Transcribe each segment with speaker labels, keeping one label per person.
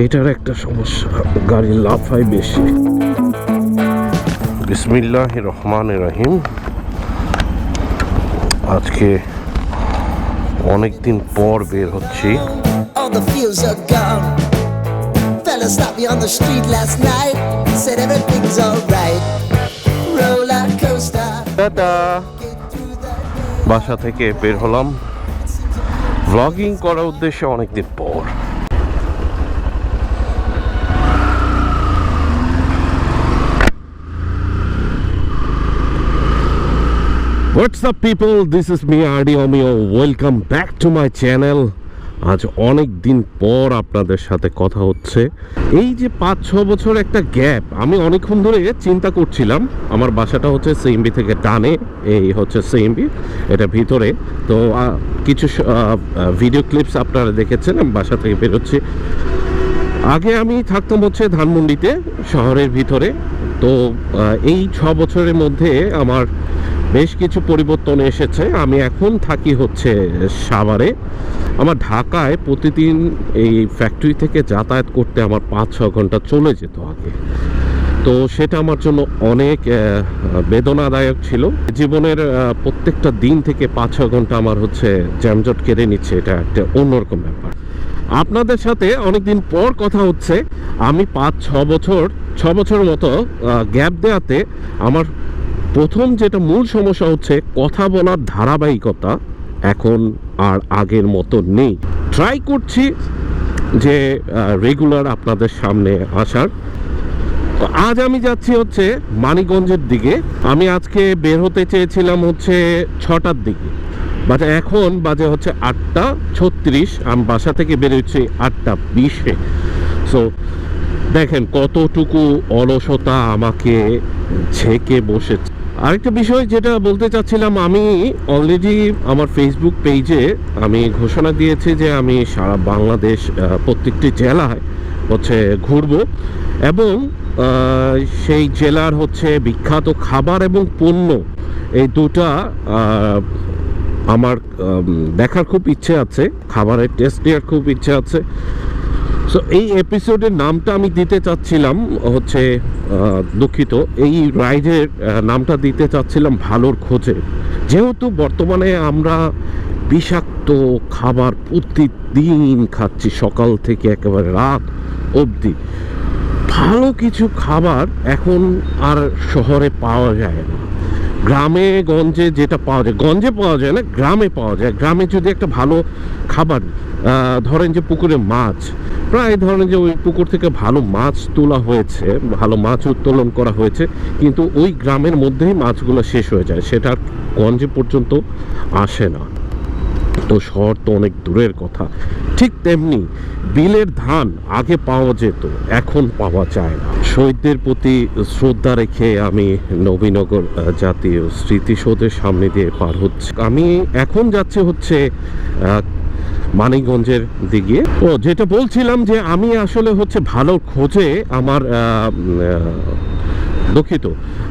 Speaker 1: এটার একটা সমস্যা, গাড়ি লাফায় বেশি। বিসমিল্লাহির রহমানির রহিম। আজকে অনেকদিন পর বের হচ্ছি। বাসা থেকে বের হলাম ভ্লগিং করার উদ্দেশ্যে অনেকদিন পর। What's up people, this is me RD Omeo, welcome back to my channel. আজ অনেক দিন পর আপনাদের সাথে কথা হচ্ছে। এই যে 5-6 বছর একটা গ্যাপ, আমি অনেকক্ষণ ধরে চিন্তা করছিলাম। আমার বাসাটা হচ্ছে সিএমবি থেকে টানে, এই হচ্ছে সিএমবি, এটা ভিতরে। তো কিছু ভিডিও ক্লিপস আপনারা দেখেছেন, আমি বাসা থেকে বেরোচ্ছি। আগে আমি থাকতাম হচ্ছে ধানমন্ডিতে, শহরের ভিতরে। তো এই 6 বছরের মধ্যে আমার বেশ কিছু পরিবর্তন এসেছে। আমি এখন থাকি হচ্ছে সাভারে। আমার ঢাকায় প্রতিদিন এই ফ্যাক্টরি থেকে যাতায়াত করতে আমার 5-6 ঘন্টা চলে যেত আগে। তো সেটা আমার জন্য অনেক বেদনাদায়ক ছিল। জীবনের প্রত্যেকটা দিন থেকে 5-6 ঘন্টা আমার হচ্ছে জ্যামজট কেড়ে নিচ্ছে, এটা একটা অন্যরকম ব্যাপার। আপনাদের সাথে অনেকদিন পর কথা হচ্ছে। আমি 6 বছর মতো গ্যাপ দেওয়াতে আমার প্রথম যেটা মূল সমস্যা হচ্ছে, কথা বলার ধারাবাহিকতা এখন আর আগের মতো নেই। ট্রাই করছি যে রেগুলার আপনাদের সামনে আসার। তো আজ আমি যাচ্ছি হচ্ছে মানিকগঞ্জের দিকে। আমি আজকে বের হতে চেয়েছিলাম হচ্ছে 6টার দিকে, এখন বাজে হচ্ছে 8:36। আমি বাসা থেকে বেরোচ্ছি 8:20-এ। সো দেখেন কতটুকু অলসতা আমাকে ঝেঁকে বসেছে। আরেকটা বিষয় যেটা বলতে চাচ্ছিলাম, আমি অলরেডি আমার ফেসবুক পেজে আমি ঘোষণা দিয়েছি যে আমি সারা বাংলাদেশ প্রত্যেকটি জেলায় হচ্ছে ঘুরব, এবং সেই জেলার হচ্ছে বিখ্যাত খাবার এবং পণ্য, এই দুটা আমার দেখার খুব ইচ্ছে আছে, খাবারের টেস্ট নেওয়ার খুব ইচ্ছে আছে। সো এই এপিসোডের নামটা আমি দিতে চাচ্ছিলাম হচ্ছে, দুঃখিত, এই রাইডের নামটা দিতে চাচ্ছিলাম ভালোর খোঁজে। যেহেতু বর্তমানে আমরা বিষাক্ত খাবার প্রতিদিন খাচ্ছি, সকাল থেকে একেবারে রাত অবধি। ভালো কিছু খাবার এখন আর শহরে পাওয়া যায় না। গ্রামে গঞ্জে যেটা পাওয়া যায়, গঞ্জে পাওয়া যায় না, গ্রামে পাওয়া যায়। গ্রামে যদি একটা ভালো খাবার, ধরেন যে পুকুরে মাছ, প্রায় ধরেন যে ওই পুকুর থেকে ভালো মাছ তোলা হয়েছে, ভালো মাছ উত্তোলন করা হয়েছে, কিন্তু ওই গ্রামের মধ্যেই মাছগুলো শেষ হয়ে যায়, সেটা গঞ্জে পর্যন্ত আসে না। তো শহর তো অনেক দূরের কথা। ঠিক তেমনি বিলের ধান আগে পাওয়া যেত, এখন পাওয়া যায় না। শহীদদের প্রতি শ্রদ্ধা রেখে আমি নবীনগর জাতীয় স্মৃতিসৌধের সামনে দিয়ে পার হচ্ছে। আমি এখন যাচ্ছি হচ্ছে মানিকগঞ্জের দিকে। ও যেটা বলছিলাম যে আমি আসলে হচ্ছে ভালো খোঁজে আমার দুঃখিত,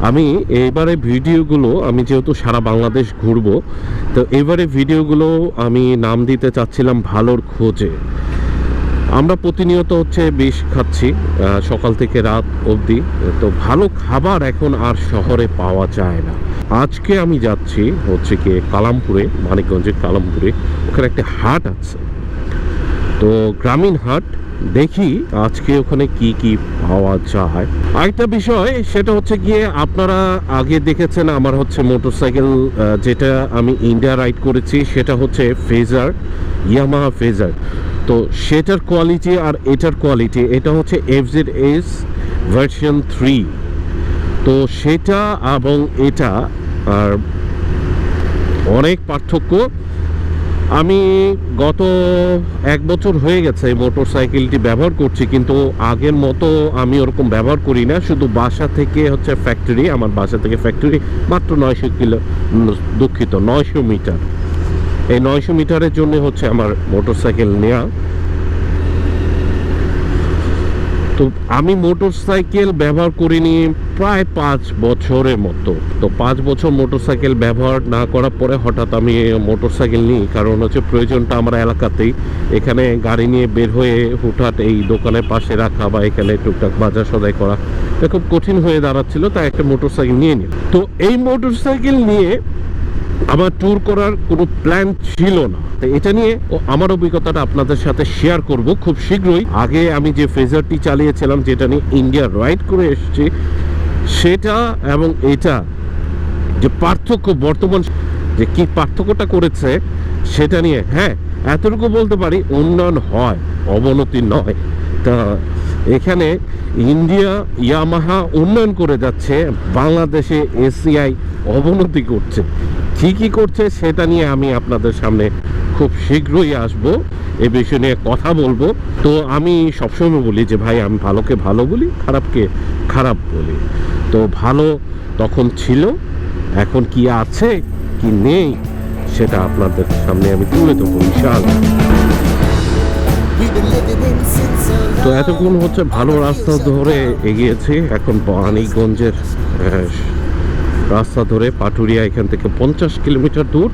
Speaker 1: আমি এবারে ভিডিওগুলো, আমি যেহেতু সারা বাংলাদেশ ঘুরবো, তো এবারে ভিডিওগুলো আমি নাম দিতে চাচ্ছিলাম ভালোর খোঁজে। আমরা প্রতিনিয়ত হচ্ছে বিষ খাচ্ছি সকাল থেকে রাত অবধি, তো ভালো খাবার এখন আর শহরে পাওয়া যায় না। আজকে আমি যাচ্ছি হচ্ছে কি কালামপুরে, মানিকগঞ্জের কালামপুরে। ওখানে একটা হাট আছে, তো গ্রামীণ হাট। দেখি আজকে ওখানে কি কি পাওয়া যায়। আরেকটা বিষয় সেটা হচ্ছে গিয়ে, আপনারা আগে দেখেছেন আমার হচ্ছে মোটরসাইকেল, যেটা আমি ইন্ডিয়া রাইড করেছি, সেটা হচ্ছে ফেজার, ইয়ামাহা ফেজার। তো সেটার কোয়ালিটি আর এটার কোয়ালিটি, এটা হচ্ছে FZS ভার্সন 3। তো সেটা এবং এটা আর অনেক পার্থক্য। আমি গত 1 বছর হয়ে গেছে এই মোটরসাইকেলটি ব্যবহার করছি, কিন্তু আগের মতো আমি ওরকম ব্যবহার করি না। শুধু বাসা থেকে হচ্ছে ফ্যাক্টরি, আমার বাসা থেকে ফ্যাক্টরি মাত্র 900 মিটার। এই 900 মিটারের জন্য হচ্ছে আমার মোটরসাইকেল নেওয়া। তো আমি মোটরসাইকেল ব্যবহার করিনি প্রায় 5 বছরের মতো। তো 5 বছর মোটরসাইকেল ব্যবহার না করার পরে হঠাৎ আমি মোটরসাইকেল নিই, কারণ হচ্ছে প্রয়োজনটা আমার এলাকাতেই। এখানে গাড়ি নিয়ে বের হয়ে হুটহাট এই দোকানের পাশে রাখা বা এখানে টুকটাক বাজার সদাই করা এটা খুব কঠিন হয়ে দাঁড়াচ্ছিল, তাই একটা মোটরসাইকেল নিয়ে নিই। তো এই মোটরসাইকেল নিয়ে আমার ট্যুর করার কোনো প্ল্যান ছিল না। তো এটা নিয়ে আমার অভিজ্ঞতাটা আপনাদের সাথে শেয়ার করব খুব শীঘ্রই। আগে আমি যে ফেজারটি চালিয়েছিলাম, যেটা নিয়ে ইন্ডিয়া রাইড করে এসেছি, সেটা এবং এটা যে পার্থক্য, বর্তমান যে কি পার্থক্যটা করেছে সেটা নিয়ে হ্যাঁ এতটুকু বলতে পারি, উন্নয়ন হয়, অবনতি নয়। তা এখানে ইন্ডিয়া ইয়ামাহা উন্নয়ন করে যাচ্ছে, বাংলাদেশে এসিআই অবনতি করছে। কি করছে সেটা নিয়ে আমি আপনাদের সামনে খুব শীঘ্রই আসব, এ বিষয় নিয়ে কথা বলবো। তো আমি সবসময় বলি যে ভাই, আমি ভালোকে ভালো বলি, খারাপকে খারাপ বলি। তো ভালো তখন ছিল, এখন কি আছে কি নেই সেটা আপনাদের সামনে আমি তুলে দেবো ইনশাআল্লাহ। তো এতক্ষণ হচ্ছে ভালো রাস্তা ধরে এগিয়েছি, এখন বাণীগঞ্জের রাস্তা ধরে পাটুরিয়া, এখান থেকে 50 কিলোমিটার দূর।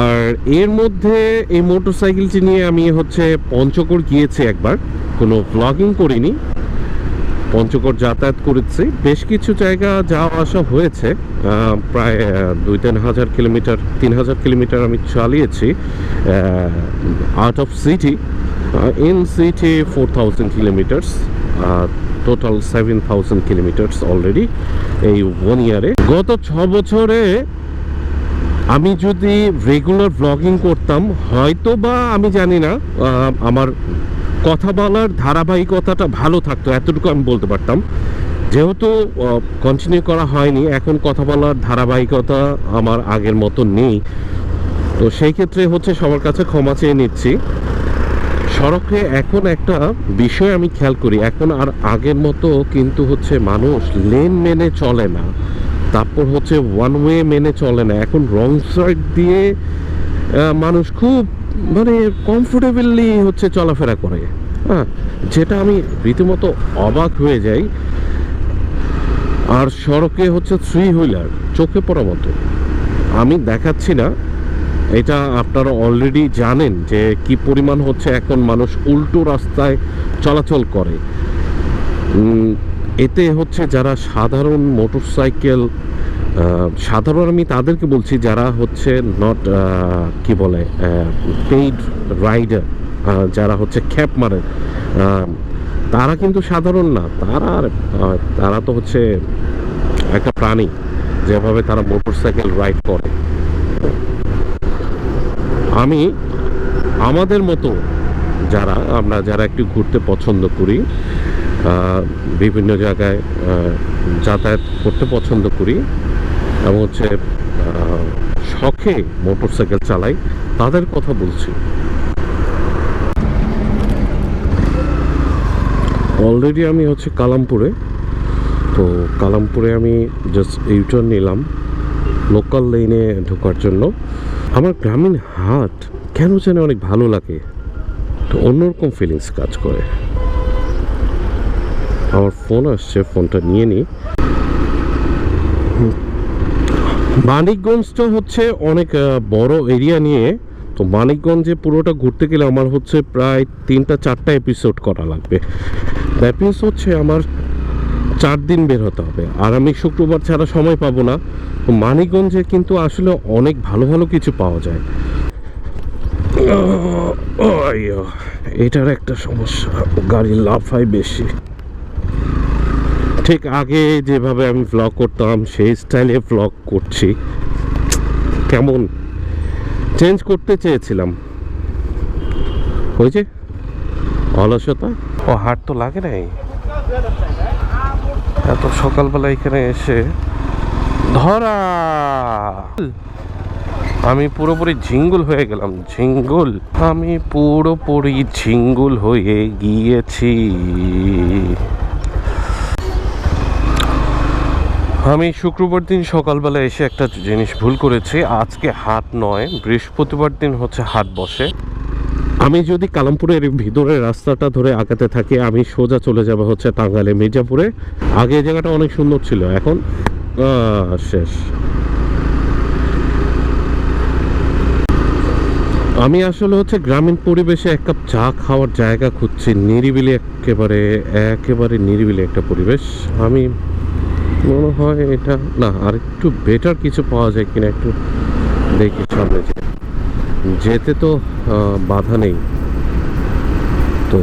Speaker 1: আর এর মধ্যে এই মোটরসাইকেলটি নিয়ে আমি হচ্ছে পঞ্চগড় গিয়েছি একবার, কোনো ব্লগিং করিনি, পঞ্চগড় যাতায়াত করেছি। বেশ কিছু জায়গা যাওয়া আসা হয়েছে, প্রায় 2-3 কিলোমিটার 3000 কিলোমিটার আমি চালিয়েছি out of city. In city 4000 kilometres, total 7000 kilometres already এই 1 ইয়ারে। গত 6 বছরে আমি যদি রেগুলার ব্লগিং করতাম, হয়তো বা আমি জানি না, আমার কথা বলার ধারাবাহিকতাটা ভালো থাকতো, এতটুকু আমি বলতে পারতাম। যেহেতু কন্টিনিউ করা হয়নি, এখন কথা বলার ধারাবাহিকতা আমার আগের মতো নেই। তো সেই ক্ষেত্রে হচ্ছে সবার কাছে ক্ষমা চেয়ে নিচ্ছি। সড়কে এখন একটা বিষয় আমি খেয়াল করি, এখন আর আগের মতো কিন্তু হচ্ছে মানুষ লেন মেনে চলে না, তারপর হচ্ছে ওয়ান ওয়ে মেনে চলে না। এখন রং সাইড দিয়ে মানুষ খুব মানে কমফোর্টেবলি হচ্ছে চলাফেরা করে, হ্যাঁ, যেটা আমি রীতিমতো অবাক হয়ে যাই। আর সড়কে হচ্ছে 3 হুইলার চোখে পড়া মতো। আমি দেখাচ্ছি না, এটা আপনারা অলরেডি জানেন যে কি পরিমাণ হচ্ছে এখন মানুষ উল্টো রাস্তায় চলাচল করে। এতে হচ্ছে যারা সাধারণ মোটরসাইকেল, সাধারণ আমি তাদেরকে বলছি যারা হচ্ছে নট কি বলে পেইড রাইডার, যারা হচ্ছে খ্যাপ মারে, তারা কিন্তু সাধারণ না, তারা তো হচ্ছে একটা প্রাণী, যেভাবে তারা মোটরসাইকেল রাইড করে। আমি আমাদের মতো আমরা যারা একটু ঘুরতে পছন্দ করি, বিভিন্ন জায়গায় যাতায়াত করতে পছন্দ করি এবং হচ্ছে শখে মোটরসাইকেল চালাই, তাদের কথা বলছি। অলরেডি আমি হচ্ছে কালামপুরে। তো কালামপুরে আমি জাস্ট ইউটার্ন নিলাম লোকাল লেনে ঢোকার জন্য। আমার গ্রামীণ হাট কেন যেন অনেক ভালো লাগে, তো অন্যরকম ফিলিংস কাজ করে। আমার ফোন আসছে, ফোনটা নিয়ে নিই। মানিকগঞ্জটা হচ্ছে অনেক বড় এরিয়া নিয়ে, তো মানিকগঞ্জে পুরোটা ঘুরতে গেলে আমার হচ্ছে প্রায় 3-4টা এপিসোড করা লাগবে। দ্যাট মিনস হচ্ছে আমার 4 দিন বের হতে হবে, আর আমি শুক্রবার ছাড়া সময় পাবো না। তো মানিকগঞ্জে কিন্তু আসলে অনেক ভালো ভালো কিছু পাওয়া যায়। এটার একটা সমস্যা, গাড়ি লাফায় বেশি। ঠিক আগে যেভাবে আমি ভ্লগ করতাম সেই স্টাইলে ভ্লগ করছি, কেমন চেঞ্জ করতে চেয়েছিলাম। হয়েছে অলসতা, ও হাট তো লাগে নাই এত সকালবেলা এখানে এসে ধরা। আমি পুরোপুরি ঝিঙ্গুল হয়ে গেলাম, ঝিঙ্গুল, আমি পুরোপুরি ঝিঙ্গুল হয়ে গিয়েছি। আমি শুক্রবার দিন সকালবেলা এসে একটা জিনিস ভুল করেছি। আজকে হাট নয়, বৃহস্পতিবার দিন হচ্ছে হাট বসে। আমি যদি কালামপুরের ভিতরের রাস্তাটা ধরে আগাতে থাকি, আমি সোজা চলে যাব হচ্ছে টাঙ্গাইলে মির্জাপুরে। আগে এই জায়গাটা অনেক সুন্দর ছিল, এখন শেষ। আমি আসলে হচ্ছে গ্রামীণ পরিবেশে এক কাপ চা খাওয়ার জায়গা খুঁজছি, নিরিবিলি, একেবারে একেবারে নিরিবিলি একটা পরিবেশ। আমি মনে হয় এটা না, আর একটু বেটার কিছু পাওয়া যায় কিনা একটু দেখি। সামনে যেতে তো বাধা নেই, তো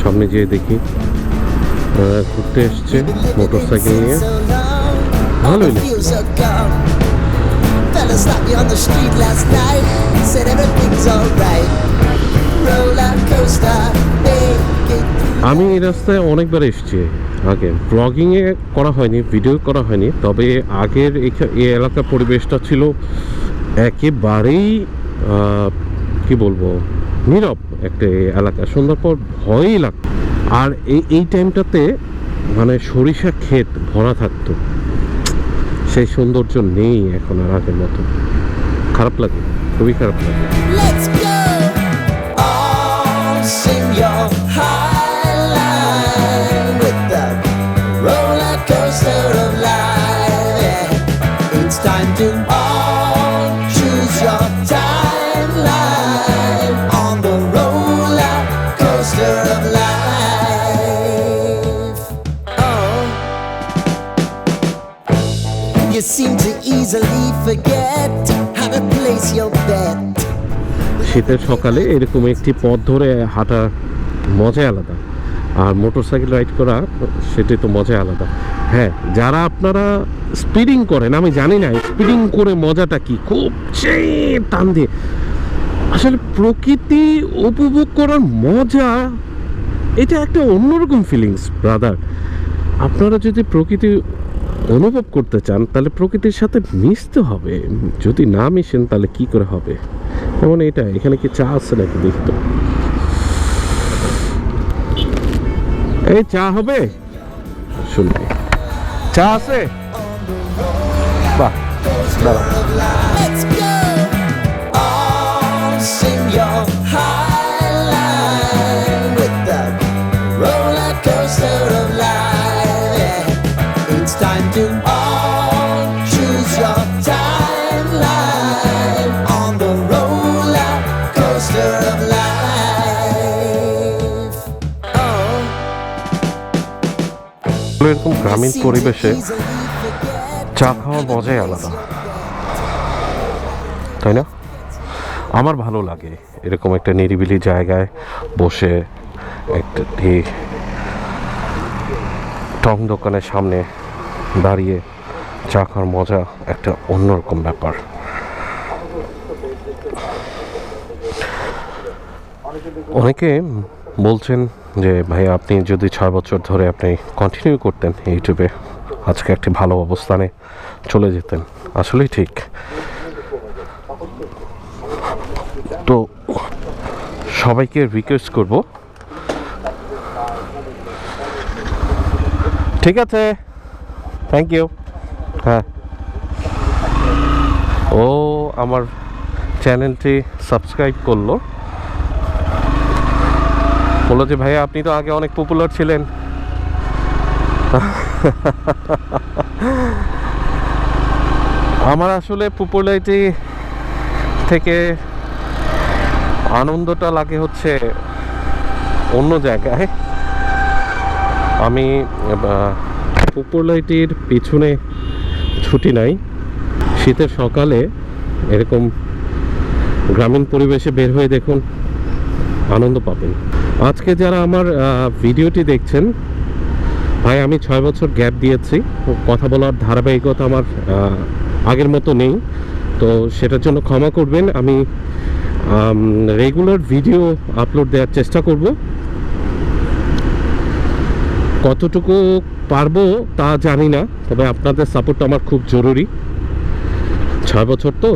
Speaker 1: সামনে যেয়ে দেখি। ঘুরতে এসছে মোটর সাইকেল নিয়ে, ভালোই লাগছে।
Speaker 2: Stopped me on the street last night, said everything's alright. Roller coaster,
Speaker 1: আমি এই রাস্তায় অনেকবার এসেছি আগে, ব্লগিংয়ে করা হয়নি, ভিডিও করা হয়নি, তবে আগের এই এলাকার পরিবেশটা ছিল একেবারেই কি বলবো, নীরব একটা এলাকা। সন্ধ্যার পর ভয়ই লাগতো। আর এই টাইমটাতে মানে সরিষা ক্ষেত ভরা থাকতো, সেই সৌন্দর্য নেই এখন আর আগের মতো। খারাপ লাগে, খুবই খারাপ লাগে।
Speaker 2: let's go. All sing your high line with the roller coaster of life. Yeah. It's time to all choose your timeline on the roller coaster of life. Oh, you seem to easily forget how to place your bet.
Speaker 1: শীতের সকালে এরকম একটি পথ ধরে হাঁটার মজাই আলাদা, আর motorcycle ride করা সেটি তো মজাই আলাদা। হ্যাঁ, যারা আপনারা স্পিডিং করেন, আমি জানি না স্পিডিং করে মজাটা কি, খুব সেই টান দিয়ে আসলে প্রকৃতি উপভোগ করার মজা, এটা একটা অন্যরকম ফিলিংস ব্রাদার। আপনারা যদি প্রকৃতি অনুভব করতে চান তাহলে প্রকৃতির সাথে মিশতে হবে, যদি না মিশেন তাহলে কি করে হবে। যেমন এটা, এখানে কি চা আছে নাকি দেখতো, এই চা হবে, শুনবে চা আছে, বাহ দাঁড়া।
Speaker 2: Let's go. All sing your high line with the roller coaster of life. Yeah. It's time to all choose your timeline on the roller coaster of life. Oh.
Speaker 1: এরকম গ্রামীণ পরিবেশে চা খাওয়ার মজাই আলাদা, তাই না? আমার ভালো লাগে এরকম একটা নিরিবিলি জায়গায় বসে একটা টং দোকানের সামনে দাঁড়িয়ে চা খাওয়ার মজা একটা অন্যরকম ব্যাপার। অনেকে বলছেন যে ভাই, আপনি যদি 6 বছর ধরে আপনি কন্টিনিউ করতেন ইউটিউবে, আজকে একটি ভালো অবস্থানে চলে যেতেন। আসলেই ঠিক। তো সবাইকে রিকোয়েস্ট করব, ঠিক আছে, থ্যাংক ইউ। হ্যাঁ, ও আমার চ্যানেলটি সাবস্ক্রাইব করলো, বললো যে ভাইয়া আপনি তো আগে অনেক পপুলার ছিলেন। আমার আসলে পপুলারিটি থেকে আনন্দটা লাগে হচ্ছে অন্য জায়গায়। আমি পপুলারিটির পিছনে ছুটি নাই। শীতের সকালে এরকম গ্রামীণ পরিবেশে বের হয়ে দেখুন, আনন্দ পাবেন। আজকে যারা আমার ভিডিওটি দেখছেন, ভাই আমি 6 বছর গ্যাপ দিয়েছি, কথা বলার ধারাবাহিকতা আমার আগের মতো নেই, তো সেটার জন্য ক্ষমা করবেন। আমি রেগুলার ভিডিও আপলোড দেওয়ার চেষ্টা করব, কতটুকু পারবো তা জানি না, তবে আপনাদের সাপোর্ট আমার খুব জরুরি। 6 বছর তো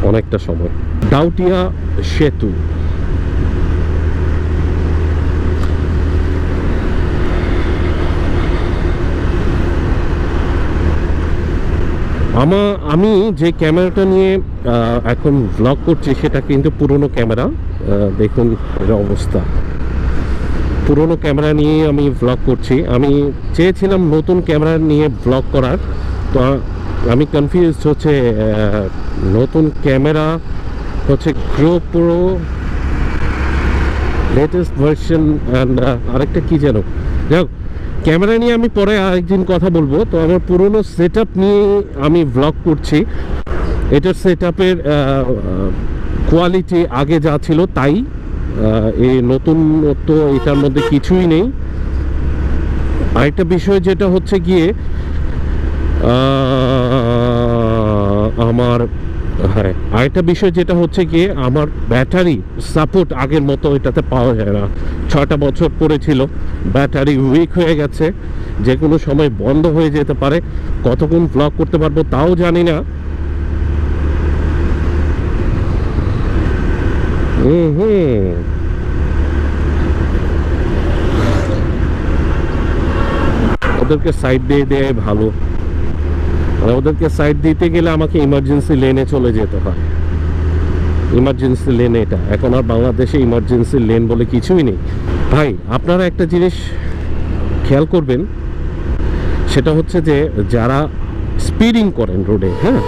Speaker 1: অনেকটা সময়। দাউটিয়া সেতু, আমি যে ক্যামেরাটা নিয়ে এখন ব্লগ করছি সেটা কিন্তু পুরনো ক্যামেরা। দেখুন এর অবস্থা, পুরনো ক্যামেরা নিয়ে আমি ব্লগ করছি। আমি চেয়েছিলাম নতুন ক্যামেরা নিয়ে ব্লগ করার, তো আমি কনফিউজ হচ্ছে। নতুন ক্যামেরা হচ্ছে GoPro লেটেস্ট ভার্সন অ্যান্ড আরেকটা কি যেন, যাই হোক ক্যামেরা নিয়ে আমি পরে আরেকদিন কথা বলবো। তো আমার পুরনো সেট আপ নিয়ে আমি ব্লগ করছি। এটার সেট আপের কোয়ালিটি আগে যা ছিল তাই, এই নতুনত্ব এটার মধ্যে কিছুই নেই। আরেকটা বিষয় যেটা হচ্ছে গিয়ে আরেকটা বিষয় যেটা হচ্ছে গিয়ে আমার ব্যাটারি সাপোর্ট আগের মতো এটাতে পাওয়া যায় না। 6টা বছর পড়েছিল, ব্যাটারি উইক হয়ে গেছে, যে কোনো সময় বন্ধ হয়ে যেতে পারে। কতক্ষণ ব্লগ করতে পারবো তাও জানি না। ওদেরকে সাইড দিয়ে দেয় ভালো, ওদেরকে সাইড দিতে গেলে আমাকে ইমার্জেন্সি লেনে চলে যেতে হয়। ইমার্জেন্সি লেন এটা, এখন আর বাংলাদেশে ইমার্জেন্সি লেন বলে কিছুই নেই। ভাই আপনারা একটা জিনিস খেয়াল করবেন, সেটা হচ্ছে যে যারা স্পিডিং করেন রোডে, হ্যাঁ,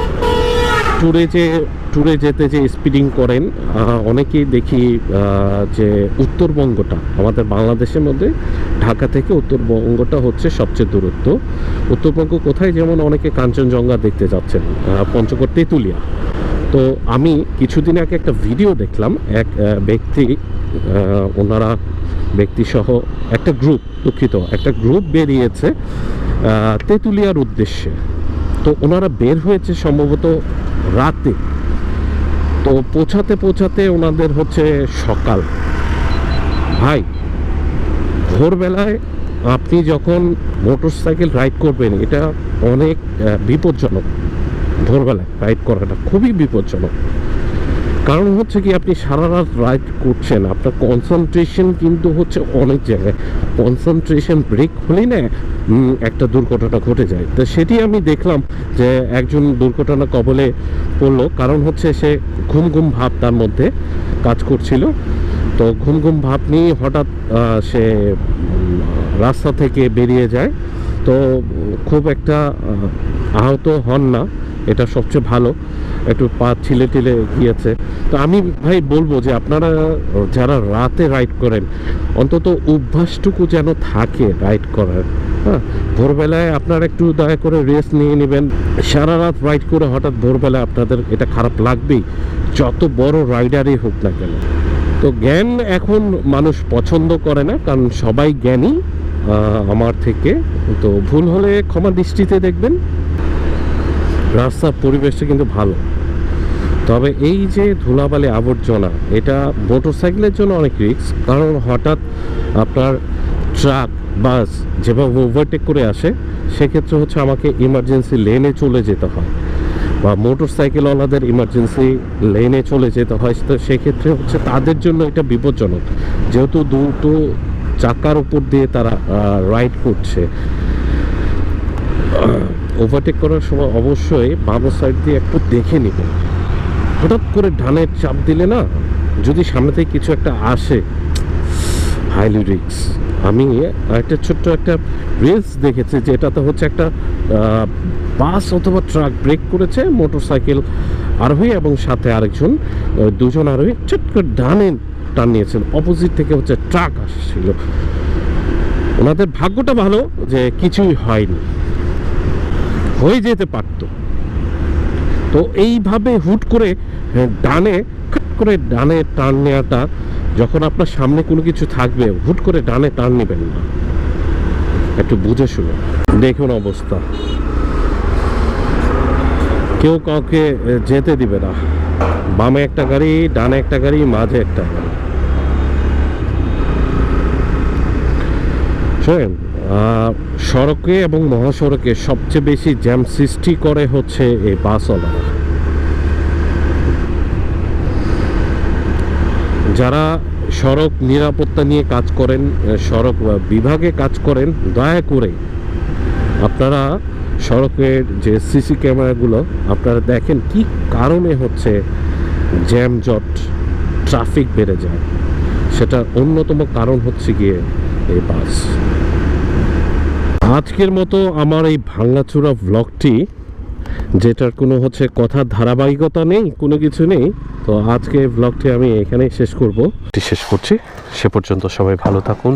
Speaker 1: ট্যুরে যেতে যে স্পিডিং করেন, অনেকেই দেখি যে উত্তরবঙ্গটা আমাদের বাংলাদেশের মধ্যে ঢাকা থেকে উত্তরবঙ্গটা হচ্ছে সবচেয়ে দূরত্ব। উত্তরবঙ্গ কোথায়, যেমন অনেকে কাঞ্চনজঙ্ঘা দেখতে যাচ্ছেন, পঞ্চগড় তেঁতুলিয়া। তো আমি কিছুদিন আগে একটা ভিডিও দেখলাম, এক ব্যক্তি, ওনারা ব্যক্তিসহ একটা গ্রুপ বেরিয়েছে তেঁতুলিয়ার উদ্দেশ্যে। তো ওনারা বের হয়েছে সম্ভবত রাতে, তো পৌঁছাতে ওনাদের হচ্ছে সকাল। ভাই ভোরবেলায় আপনি যখন মোটর সাইকেল রাইড করবেন, এটা অনেক বিপজ্জনক। ভোরবেলায় রাইড করাটা খুবই বিপজ্জনক। কারণ হচ্ছে কি, আপনি সারা রাত রাইড করছেন, আপনার কনসেন্ট্রেশন কিন্তু হচ্ছে অনেক জায়গায়, কনসেন্ট্রেশন ব্রেক হলেই না একটা দুর্ঘটনা ঘটে যায়। তো সেটি আমি দেখলাম যে একজন দুর্ঘটনা কবলে পড়লো, কারণ হচ্ছে সে ঘুম ভাব তার মধ্যে কাজ করছিল। তো ঘুম ভাব নিয়ে হঠাৎ সে রাস্তা থেকে বেরিয়ে যায়। তো খুব একটা আহত হন না, এটা সবচেয়ে ভালো, একটু পা ছিলে গিয়েছে। তো আমি ভাই বলবো যে আপনারা যারা রাতে রাইড করেন, অন্তত অভ্যাসটুকু যেন থাকে রাইড করার। হ্যাঁ, ভোরবেলায় আপনারা একটু দয়া করে রেস্ট নিয়ে নেবেন। সারা রাত রাইড করে হঠাৎ ভোরবেলায় আপনাদের এটা খারাপ লাগবেই, যত বড় রাইডারই হোক না কেন। তো জ্ঞান এখন মানুষ পছন্দ করে না, কারণ সবাই জ্ঞানী আমার থেকে। তো ভুল হলে ক্ষমা দৃষ্টিতে দেখবেন। রাস্তার পরিবেশটা কিন্তু ভালো, তবে এই যে ধুলাবালি আবর্জনা, এটা মোটরসাইকেলের জন্য অনেক রিস্ক। কারণ হঠাৎ আপনার ট্রাক বাস যেভাবে ওভারটেক করে আসে, সেক্ষেত্রে হচ্ছে আমাকে ইমার্জেন্সি লেনে চলে যেতে হয়, বা মোটরসাইকেলওয়ালাদের ইমার্জেন্সি লেনে চলে যেতে হয়। তো সেক্ষেত্রে হচ্ছে তাদের জন্য এটা বিপজ্জনক, যেহেতু দুটো চাকার উপর দিয়ে তারা রাইড করছে। ওভারটেক করার সময় অবশ্যই বাম সাইড দিয়ে একটু দেখে নেবেন। হঠাৎ করে ডানে চাপ দিলে না, যদি সামনে থেকে কিছু একটা আসে, হাইলি রিস্ক। আমি একটা ছোট্ট একটা রিলস দেখেছি, যেটাতে হচ্ছে একটা বাস অথবা ট্রাক ব্রেক করেছে, মোটরসাইকেল আরোহী এবং সাথে আরেকজন, দুজন আরোহী চট করে ডানে টান নিয়েছেন, অপোজিট থেকে হচ্ছে ট্রাক আসছিল। ওনাদের ভাগ্যটা ভালো যে কিছুই হয়নি, হয়ে যেতে পারত। তো এইভাবে হুট করে ডানে টার্ন নেওয়াটা, যখন আপনার সামনে কোনো কিছু থাকবে, হুট করে ডানে টার্ন নেবেন না, একটু বুঝে শুনে। দেখুন অবস্থা, কেউ কাউকে যেতে দিবে না। বামে একটা গাড়ি, ডানে একটা গাড়ি, মাঝে একটা গাড়ি। শোনেন, সড়কে এবং মহাসড়কে সবচেয়ে বেশি জ্যাম সৃষ্টি করে হচ্ছে এই বাসওয়ালারা। যারা সড়ক নিরাপত্তা নিয়ে কাজ করেন, সড়ক বিভাগে কাজ করেন, দয়া করে আপনারা সড়কের যে সিসি ক্যামেরাগুলো আপনারা দেখেন কি কারণে হচ্ছে জ্যামজট, ট্রাফিক বেড়ে যায়। সেটার অন্যতম কারণ হচ্ছে গিয়ে এই বাস। আজকের মতো আমার এই ভাঙাচোরা ভ্লগটি, যেটার কোনো হচ্ছে কথার ধারাবাহিকতা নেই, কোনো কিছু নেই, তো আজকে ভ্লগটি আমি এখানেই শেষ করছি। সে পর্যন্ত সবাই ভালো থাকুন।